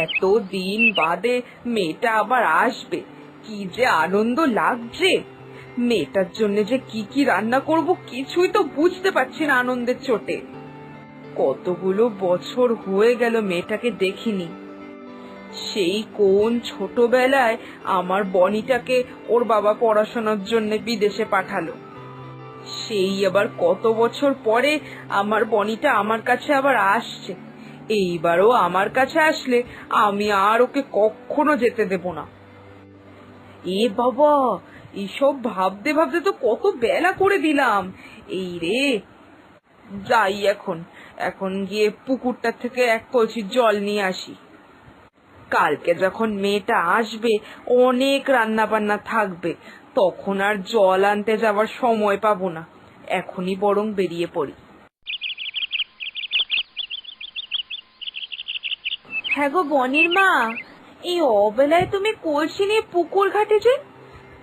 এত দিন বাদে মেয়েটা আবার আসবে, কি যে আনন্দ লাগছে। মেয়েটার জন্য যে কি কি রান্না করব কিছুই তো বুঝতে পারছি না আনন্দের চোটে। কতগুলো বছর হয়ে গেল মেয়েটাকে দেখিনি। সেই কোন ছোটবেলায় আমার বনিটাকে ওর বাবা পড়াশোনার জন্য বিদেশে পাঠালো, সেই আবার কত বছর পরে আমার বনিটা আমার কাছে আবার আসছে। এইবারও আমার কাছে আসলে আমি আর ওকে কখনো যেতে দেব না। এ বাবা, এসব ভাবতে ভাবতে তো কত বেলা করে দিলাম। এই রে, যাই এখন এখন গিয়ে পুকুরটা থেকে এক কলসি জল নিয়ে আসি। কালকে যখন মেয়েটা আসবে অনেক রান্না বান্না থাকবে, তখন আর জল আনতে যাওয়ার সময় পাবো না। এখনই বরং বেরিয়ে পড়ি। হ্যাঁ গো বনির মা, এই অবেলায় তুমি কলসি নিয়ে পুকুর ঘাটে যে?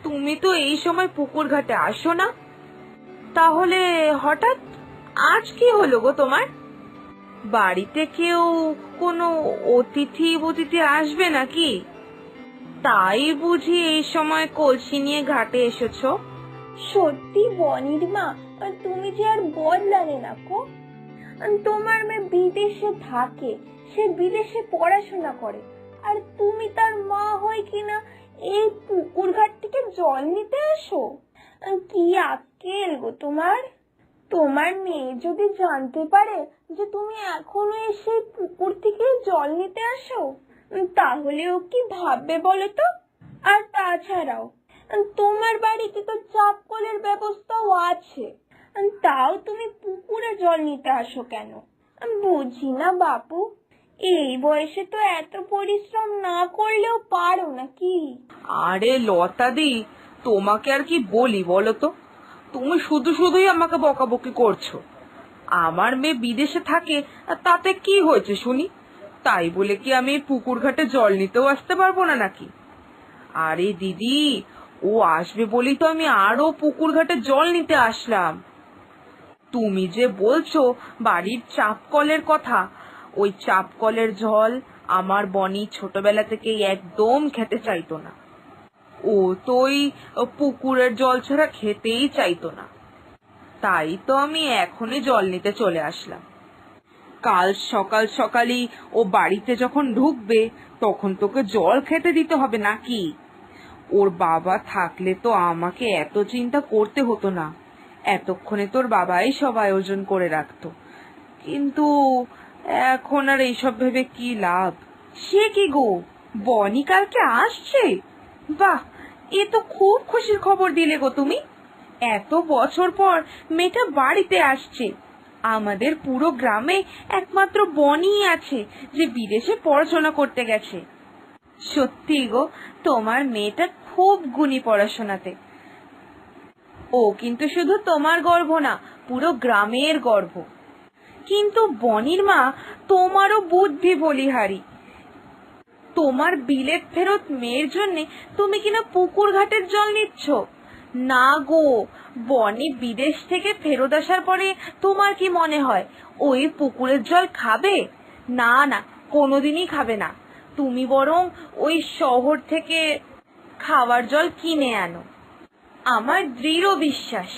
তুমি তো এই সময় পুকুর ঘাটে আসো না, তাহলে হঠাৎ আজ কি হলো গো তোমার? বাড়িতে কেউ কোনো অতিথি অতিথি আসবে নাকি? তাই বুঝি এই সময় কলসি নিয়ে ঘাটে এসেছো? সত্যি বনির মা, তুমি যে আর বদলালে না গো। তোমার মেয়ে বিদেশে থাকে, সে বিদেশে পড়াশোনা করে, আর তুমি তার মা হয়ে কিনা এই পুকুর ঘাট থেকে জল নিতে আসো? কি আক্কেল গো তোমার! তোমার মেয়ে যদি জানতে পারে যে তুমি এখনো এসে পুকুর থেকে জল নিতে আসো, তাহলে ও কি ভাববে বলো তো? আর তাছাড়াও তোমার বাড়িতে তো চাপ কলের ব্যবস্থাও আছে, তাও তুমি পুকুরে জল নিতে আসো কেন? বুঝি না বাপু, এই বয়সে তো এত পরিশ্রম না করলেও পারো নাকি? আরে লতাদি, তোমাকে আর কি বলি বলো তো? তুমি শুধু শুধুই আমাকে বকাবকি করছো। আমার মেয়ে বিদেশে থাকে, আর তাতে কি হয়েছে শুনি? তাই বলে কি আমি পুকুর ঘাটে জল নিতেও আসতে পারবো না নাকি? আরে দিদি, ও আসবে বলেই তো আমি আরো পুকুর ঘাটে জল নিতে আসলাম। তুমি যে বলছো বাড়ির চাপ কলের কথা, ওই চাপ কলের জল আমার বনি ছোটবেলা থেকে একদম খেতে চাইতো না। ও তো ওই পুকুরের জল ছাড়া খেতেই চাইতো না। তাই তো আমি এখনই জল নিতে চলে আসলাম। কাল সকাল সকালই ও বাড়িতে যখন ঢুকবে, তখন তোকে জল খেতে দিতে হবে নাকি? ওর বাবা থাকলে তো আমাকে এত চিন্তা করতে হতো না। এতক্ষণে তোর বাবাই সব আয়োজন করে রাখতো। কিন্তু এখন আর এইসব ভেবে কি লাভ? সে কি গো, বনি কালকে আসছে? বাহ, এ তো খুব খুশির খবর দিলে গো তুমি। এত বছর পর মেয়েটা বাড়িতে আসছে। আমাদের পুরো গ্রামে একমাত্র বনিই আছে যে বিদেশে পড়াশোনা করতে গেছে। সত্যি গো, তোমার মেয়েটা খুব গুণী পড়াশোনাতে। ও কিন্তু শুধু তোমার গর্ব না, পুরো গ্রামের গর্ব। কিন্তু বনির মা, তোমারও বুদ্ধি বলিহারি। তোমার বিলেত ফেরত মেয়ের জন্য তুমি কিনা পুকুর ঘাটের জল নিচ্ছ? না গো, বনি বিদেশ থেকে ফেরত আসার পরে তোমার কি মনে হয় ওই পুকুরের জল খাবে? না না, কোনোদিনই খাবে না। তুমি বরং ওই শহর থেকে খাওয়ার জল কিনে আনো। আমার দৃঢ় বিশ্বাস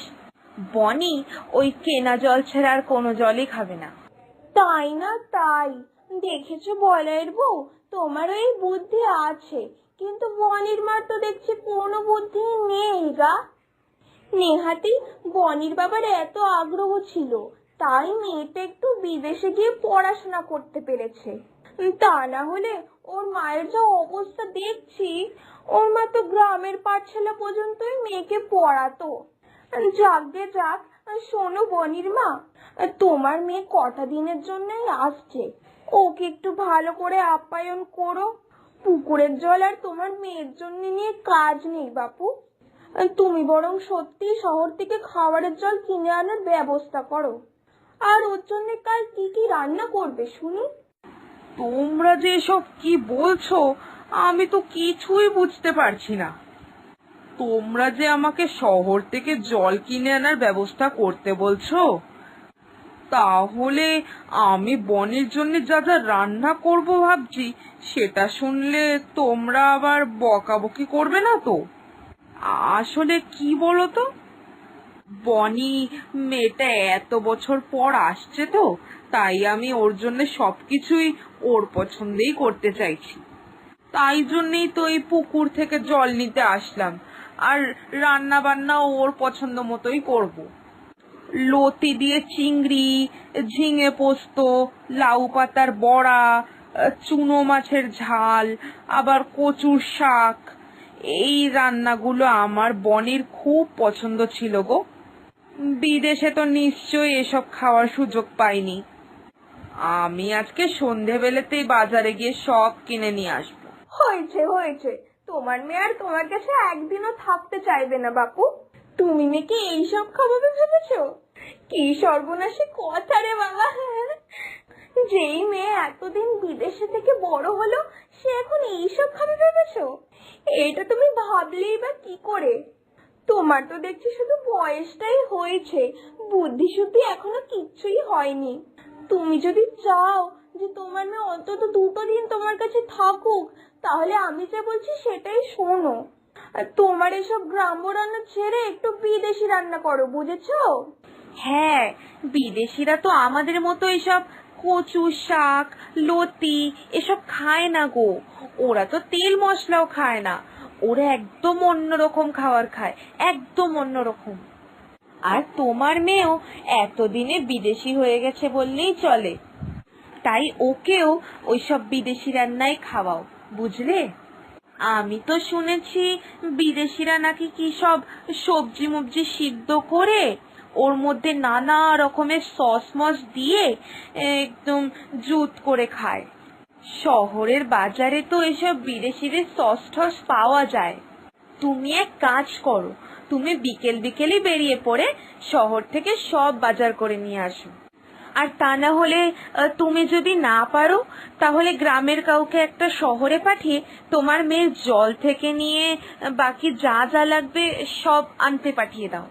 বনি ওই কেনা জল ছাড়া আর কোনো জলই খাবে না। তাই না? তাই দেখেছো বলাইয়ের বউ, তোমার এই বুদ্ধি আছে, কিন্তু বনির মার তো দেখছি কোনো বুদ্ধি নেই গা। নেহাতি বনির বাবার এত আগ্রহ ছিল, তাই মেয়েটা একটু বিদেশে গিয়ে পড়াশোনা করতে পেরেছে। তা না হলে ওর মায়ের যা অবস্থা দেখছি, ওর মা তো গ্রামের পাঠশালা পর্যন্তই মেয়েকে পড়াতো। যাক গে যাক। শোনো বনির মা, তোমার মেয়ে কটা দিনের জন্যই আসছে, ওকে একটু ভালো করে আপ্যায়ন করো। পুকুরের জল আর তোমার মেয়ের জন্য নিয়ে কাজ নেই বাপু। তুমি বরং সত্যি শহর থেকে খাবারের জল কিনে আনার ব্যবস্থা করো। আর ওর জন্য কাল কি কি রান্না করবে শুনি? তোমরা যে এসব কি বলছো, আমি তো কিছুই বুঝতে পারছি না। তোমরা যে আমাকে শহর থেকে জল কিনে আনার ব্যবস্থা করতে বলছো, তাহলে আমি বনের জন্য যা যা রান্না করব ভাবছি, সেটা শুনলে তোমরা আবার বকাবকি করবে না তো? আসলে কি বলো তো, বনি মেয়েটা এত বছর পর আসছে তো, তাই আমি ওর জন্য সবকিছুই ওর পছন্দেই করতে চাইছি। তাই জন্যই তো এই পুকুর থেকে জল নিতে আসলাম, আর রান্না বান্না ওর পছন্দ মতোই করব। লতি দিয়ে চিংড়ি, ঝিঙে পোস্ত, লাউ পাতার বড়া, চুনো মাছের ঝাল, আবার কচুর শাক, এই রান্নাগুলো আমার বনির খুব পছন্দ ছিল গো। বিদেশে তো নিশ্চয়ই এসব খাওয়ার সুযোগ পাইনি। আমি আজকে সন্ধেবেলাতেই বাজারে গিয়ে সব কিনে নিয়ে আসবো। হয়েছে হয়েছে, তোমার মেয়ে আর তোমার কাছে একদিনও থাকতে চাইবে না বাপু। তুমি মেয়েকে এইসব খাওয়াবে ভেবেছো? কি সর্বনাশী কথা রে বাবা। যেই মেয়ে এতদিন বিদেশে থেকে বড় হলো, সে এখন এইসব খাবে ভেবেছো? এটা তুমি ভাবলেই বা কি করে? তোমার তো দেখছি শুধু বয়সটাই হয়েছে, বুদ্ধি শুদ্ধি এখনো কিচ্ছুই হয়নি। তুমি যদি চাও যে তোমার মেয়ে অন্তত 2 দিন তোমার কাছে থাকুক, তাহলে আমি যা বলছি সেটাই শোনো। আর তোমার এসব গ্রাম্য রান্না ছেড়ে একটু বিদেশি রান্না করো, বুঝেছো? হ্যাঁ, বিদেশিরা তো আমাদের মতো এসব কচু শাক, লতি এসব খায় না গো। ওরা তো তেল মশলাও খায় না। ওরা একদম অন্যরকম খাবার খায়, একদম অন্যরকম। আর তোমার মেয়েও এতদিনে বিদেশি হয়ে গেছে বললেই চলে, তাই ওকেও ওইসব বিদেশি রান্নাই খাওয়াও, বুঝলে? আমি তো শুনেছি বিদেশিরা নাকি কি সব সবজি মবজি সিদ্ধ করে ওর মধ্যে নানা রকমের সস মস দিয়ে একদম জুত করে খায়। শহরের বাজারে তো এসব বিদেশিদের সস টস পাওয়া যায়। তুমি এক কাজ করো, তুমি বিকেল বিকেলই বেরিয়ে পড়ে শহর থেকে সব বাজার করে নিয়ে আসো। আর তা না হলে তুমি যদি না পারো, তাহলে গ্রামের কাউকে একটা শহরে পাঠিয়ে তোমার মেয়ের জল থেকে নিয়ে বাকি যা যা লাগবে সব আনতে পাঠিয়ে দাও।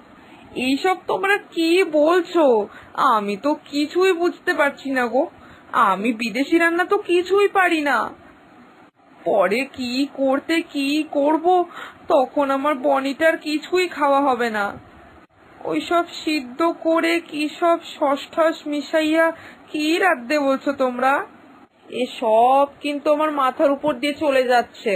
এইসব তোমরা কি বলছো? আমি তো কিছুই বুঝতে পারছি না গো। আমি বিদেশি রান্না তো কিছুই পারি না। পরে কি করতে কি করব, তখন আমার বনিটার কিছুই খাওয়া হবে না। ওইসব সিদ্ধ করে কি সব শস টস মিশাইয়া কি রাঁধতে বলছো তোমরা? এসব কিন্তু আমার মাথার উপর দিয়ে চলে যাচ্ছে।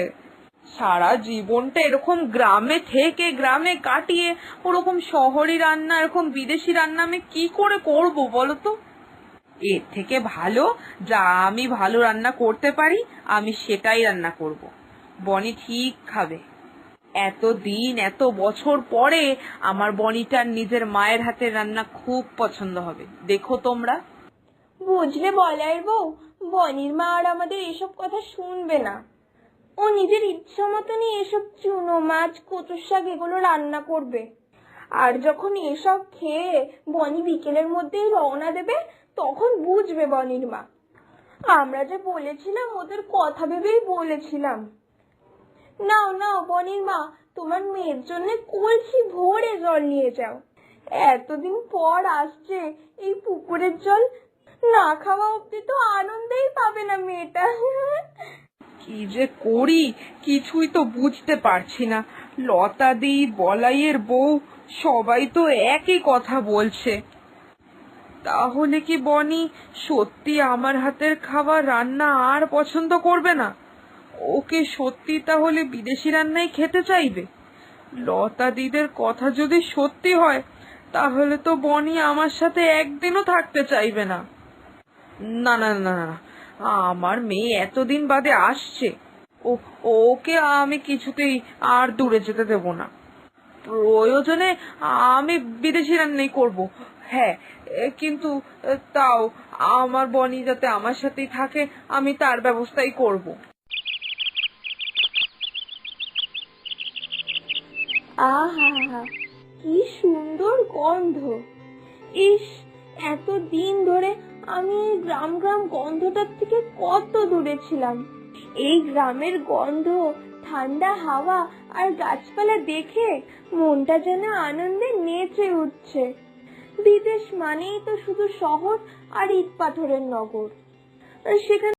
সারা জীবনটা এরকম গ্রামে থেকে গ্রামে কাটিয়ে ওরকম শহরি রান্না, এরকম বিদেশি রান্না আমি কি করে করব বলো তো? এর থেকে ভালো যা আমি ভালো রান্না করতে পারি আমি সেটাই রান্না করব। বনি ঠিক খাবে। এতদিন এত বছর পরে আমার বনিটার নিজের মায়ের হাতের রান্না খুব পছন্দ হবে, দেখো তোমরা। বুঝলে বলাইয়ের বউ, বনির মা আর আমাদের এসব কথা শুনবে না। ও নিজের ইচ্ছা মতনই এসব চুনো মাছ, কচুর শাক এগুলো রান্না করবে। আর যখন এসব খেয়ে বনি বিকেলের মধ্যেই রওনা দেবে, তখন বুঝবে বনির মা। আমরা যে বলেছিলাম ওদের কথা ভেবেই বলেছিলাম। নাও নাও বনির মা, তোমার মেয়ের জন্য কলসি ভরে জল নিয়ে যাও। এতদিন পর আসছে, এই পুকুরের জল না খাওয়া অব্দি তো আনন্দেই পাবে না মেয়েটা। কি যে করি কিছুই তো বুঝতে পারছি না। লতাদি, বলাইয়ের বউ সবাই তো একই কথা বলছে। তাহলে কি বনি সত্যি আমার হাতের খাবার রান্না আর পছন্দ করবে না? ওকে সত্যি তাহলে বিদেশি রান্নাই খেতে চাইবে? লতা দিদের কথা যদি সত্যি হয়, তাহলে তো বনি আমার সাথে একদিনও থাকতে চাইবে না। না না না না, আমার মেয়ে এতদিন বাদে আসছে, ও ওকে আমি কিছুতেই আর দূরে যেতে দেব না। প্রয়োজনে আমি বিদেশি রান্নাই করব। হ্যাঁ, কিন্তু তাও আমার বনি যাতে আমার সাথেই থাকে, আমি তার ব্যবস্থাই করব। আহা, কি সুন্দর গন্ধ! ইস, এতদিন ধরে আমি এই গ্রাম গ্রাম গন্ধটার থেকে কত দূরে ছিলাম। এই গ্রামের গন্ধ, ঠান্ডা হাওয়া আর গাছপালা দেখে মনটা যেন আনন্দে নেচে উঠছে। বিদেশ মানেই তো শুধু শহর আর ইট পাথরের নগর। আর সেখানে